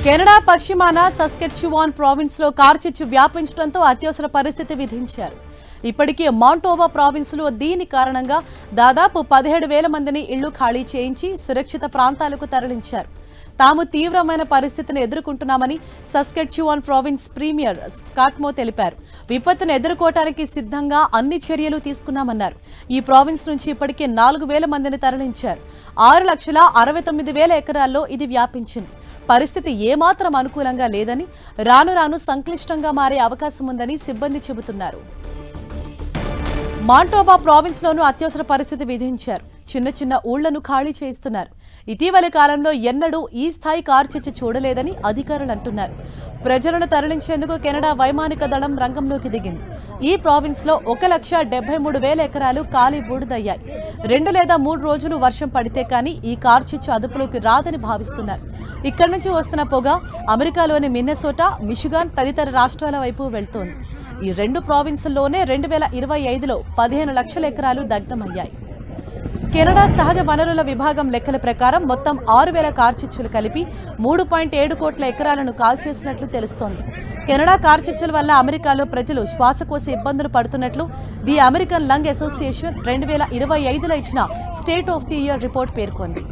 Canada పశ్చిమాన సస్కెట్చువాన్ province లో కార్చిచ్చు వ్యాపించడంతో అత్యవసర పరిస్థితి విధించారు. ఇప్పటికే మాంటోవా ప్రావిన్స్ లో దీని కారణంగా దాదాపు 17,000 మందిని ఇళ్లు ఖాళీ చేయించి సురక్షిత ప్రాంతాలకు తరలించారు. తాము తీవ్రమైన పరిస్థితిని ఎదుర్కొంటున్నామని సస్కెట్చువాన్ ప్రావిన్స్ ప్రీమియర్ స్కాట్మో తెలిపారు. విపత్తును ఎదుర్కోవడానికి సిద్ధంగా అన్ని చర్యలు తీసుకున్నామన్నారు. ఈ ప్రావిన్స్ నుంచి ఇప్పటికే 4,000 మందిని తరలించారు. 6,69,000 ఎకరాల్లో ఇది వ్యాపించింది. పరిస్థితి ఏమాత్రం అనుకూలంగా లేదని, రాను రాను సంక్లిష్టంగా మారే అవకాశం ఉందని సిబ్బంది చెబుతున్నారు. మాంటోబా ప్రావిన్స్ లోనూ అత్యవసర పరిస్థితి విధించారు. చిన్న చిన్న ఊళ్లను ఖాళీ చేయిస్తున్నారు. ఇటీవలి కాలంలో ఎన్నడూ ఈ స్థాయి కార్చిచ్చు చూడలేదని అధికారులు అంటున్నారు. ప్రజలను తరలించేందుకు కెనడా వైమానిక దళం రంగంలోకి దిగింది. ఈ ప్రావిన్స్ లో 1,73,000 ఎకరాలు ఖాళీ బూడిదయ్యాయి. 2 లేదా 3 రోజులు వర్షం పడితే కానీ ఈ కార్చిచ్చు అదుపులోకి రాదని భావిస్తున్నారు. ఇక్కడి నుంచి వస్తున్న పొగ అమెరికాలోని మిన్నెసోటా, మిషిగాన్ తదితర రాష్ట్రాల వైపు వెళ్తోంది. ఈ 2 ప్రావిన్సుల్లోనే 2025లో 15 లక్షల ఎకరాలు దగ్ధమయ్యాయి. కెనడా సహజ వనరుల విభాగం లెక్కల ప్రకారం మొత్తం 6,000 కార్చిచ్చులు కలిపి 3.7 కోట్ల ఎకరాలను కాల్చేసినట్లు తెలుస్తోంది. కెనడా కార్చిచ్చుల వల్ల అమెరికాలో ప్రజలు శ్వాసకోశ ఇబ్బందులు పడుతున్నట్లు ది అమెరికన్ లంగ్ అసోసియేషన్ 2025లో ఇచ్చిన state of the year report పేర్కొంది.